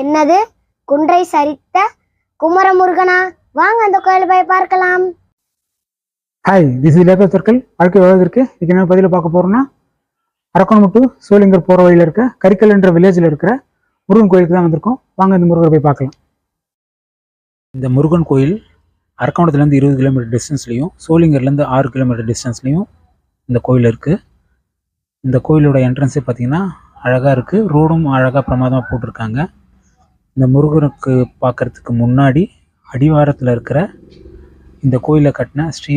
என்னது? குன்றை சரித்த குமரமுருகனா? வாங்க அந்த கோயிலை போய் பார்க்கலாம். Hi, this is labour circle. வாழ்க்கை வாழ்வதற்கு இதுக்கு என்ன பதில பார்க்க போறோம்னா, அரக்கோணம் டு சோளிங்கர் போற வழியில இருக்க கரிக்கல் என்ற வில்லேஜில் இருக்கிற முருகன் கோயிலுக்கு தான் வந்திருக்கோம். வாங்க இந்த முருகரை போய் பார்க்கலாம். இந்த முருகன் கோயில் அரக்கோணத்துலேருந்து 20 கிலோமீட்டர் டிஸ்டன்ஸ்லையும் சோளிங்கர்லேருந்து 6 கிலோமீட்டர் டிஸ்டன்ஸ்லையும் இந்த கோயில் இருக்குது. இந்த கோயிலோட என்ட்ரன்ஸே பார்த்தீங்கன்னா அழகாக இருக்குது. ரோடும் அழகாக பிரமாதமாக போட்டிருக்காங்க. இந்த முருகனுக்கு பார்க்குறதுக்கு முன்னாடி அடிவாரத்தில் இருக்கிற இந்த கோயிலை கட்டின ஸ்ரீ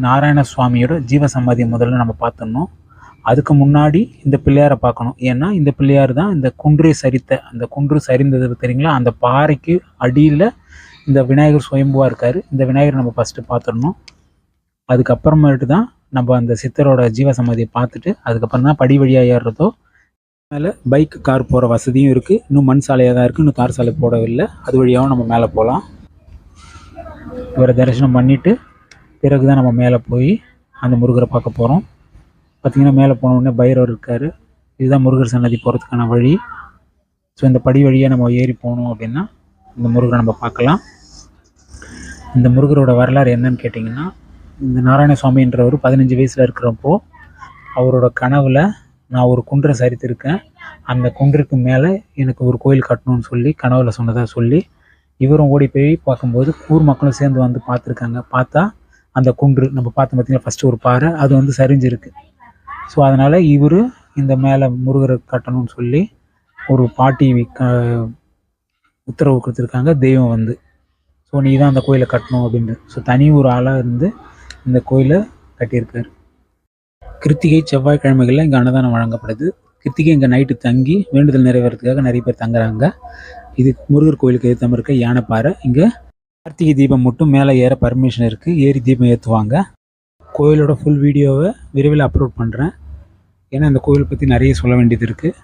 நாராயண சுவாமியோட ஜீவசமாதியை முதல்ல நம்ம பார்த்துடணும். அதுக்கு முன்னாடி இந்த பிள்ளையாரை பார்க்கணும். ஏன்னா இந்த பிள்ளையார் தான் இந்த குன்றை சரித்த, அந்த குன்று சரிந்தது தெரியுங்களா, அந்த பாறைக்கு அடியில் இந்த விநாயகர் சுயம்புவாக இருக்கார். இந்த விநாயகர் நம்ம ஃபஸ்ட்டு பார்த்துடணும். அதுக்கப்புறமேட்டு தான் நம்ம அந்த சித்தரோட ஜீவசமாதியை பார்த்துட்டு அதுக்கப்புறம் தான் படி வழியாக ஏறுறதோ. மேலே பைக் கார் போகிற வசதியும் இருக்குது. இன்னும் மண் சாலையாக தான் இருக்குது, இன்னும் தார் சாலை போடவில்லை. அது வழியாகவும் நம்ம மேலே போகலாம். இவரை தரிசனம் பண்ணிவிட்டு பிறகு தான் நம்ம மேலே போய் அந்த முருகரை பார்க்க போகிறோம். பார்த்திங்கன்னா மேலே போனோடனே பைரவர் இருக்கார். இதுதான் முருகர் சன்னதி போகிறதுக்கான வழி. ஸோ இந்த படி வழியாக நம்ம ஏறி போகணும் அப்படின்னா இந்த முருகரை நம்ம பார்க்கலாம். இந்த முருகரோட வரலாறு என்னன்னு கேட்டிங்கன்னா, இந்த நாராயணசுவாமின்றவர் 15 வயசில் இருக்கிறப்போ அவரோட கனவில் நான் ஒரு குன்றை சரித்திருக்கேன், அந்த குன்றுக்கு மேலே எனக்கு ஒரு கோயில் கட்டணும்னு சொல்லி கனவில் சொன்னதாக சொல்லி இவரும் ஓடி போய் பார்க்கும்போது ஊர் மக்களும் சேர்ந்து வந்து பார்த்துருக்காங்க. பார்த்தா அந்த குன்று நம்ம பார்த்து பார்த்திங்கன்னா ஃபஸ்ட்டு ஒரு பாறை அது வந்து சரிஞ்சிருக்கு. ஸோ அதனால் இவர் இந்த மேலே முருகரை கட்டணும்னு சொல்லி ஒரு பாட்டி உத்தரவு கொடுத்துருக்காங்க. தெய்வம் வந்து ஸோ நீ தான் அந்த கோயிலை கட்டணும் அப்படின்னு. ஸோ தனி ஒரு ஆளாக இருந்து இந்த கோயிலை கட்டியிருக்காரு. கிருத்திகை செவ்வாய்க்கிழமைகளில் இங்கே அன்னதானம் வழங்கப்படுது. கிருத்திகை இங்கே நைட்டு தங்கி வேண்டுதல் நிறைவேறதுக்காக நிறைய பேர் தங்குறாங்க. இது முருகர் கோயிலுக்கு எதிர்த்தாம இருக்க யானைப்பாறை. இங்கே கார்த்திகை தீபம் மட்டும் மேலே ஏற பர்மிஷன் இருக்குது. ஏறி தீபம் ஏற்றுவாங்க. கோயிலோட ஃபுல் வீடியோவை விரைவில் அப்லோட் பண்ணுறேன். ஏன்னா இந்த கோயில் பற்றி நிறைய சொல்ல வேண்டியது இருக்குது.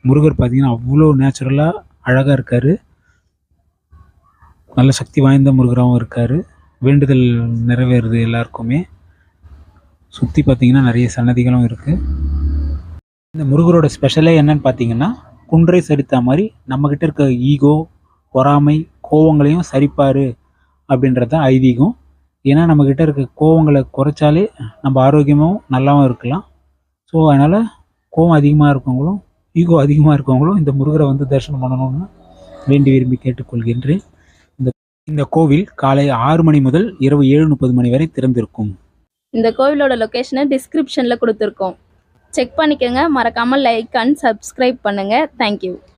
முருகர் பார்த்திங்கன்னா அவ்வளோ நேச்சுரலாக அழகாக இருக்கார். நல்ல சக்தி வாய்ந்த முருகராகவும் இருக்கார். வேண்டுதல் நிறைவேறுது எல்லாருக்குமே. சுற்றி பார்த்திங்கன்னா நிறைய சன்னதிகளும் இருக்குது. இந்த முருகரோட ஸ்பெஷலே என்னன்னு பார்த்தீங்கன்னா, குன்றை சரித்த மாதிரி நம்மக்கிட்ட இருக்க ஈகோ, பொறாமை, கோவங்களையும் சரிப்பார் அப்படின்றது தான் ஐதீகம். ஏன்னா நம்மக்கிட்ட இருக்க கோவங்களை குறைச்சாலே நம்ம ஆரோக்கியமாகவும் நல்லாவும் இருக்கலாம். ஸோ அதனால் கோவம் அதிகமாக இருக்கவங்களும் ஈகோ அதிகமாக இருக்கவங்களும் இந்த முருகரை வந்து தரிசனம் பண்ணணும்னு வேண்டி விரும்பி கேட்டுக்கொள்கின்றேன். இந்த கோவில் காலை 6 மணி முதல் இரவு 7:30 மணி வரை திறந்திருக்கும். இந்த கோவிலோட லொகேஷனை டிஸ்கிரிப்ஷனில் கொடுத்துருக்கோம். செக் பண்ணிக்கோங்க. மறக்காமல் லைக் அண்ட் சப்ஸ்கிரைப் பண்ணுங்கள். தேங்க்யூ.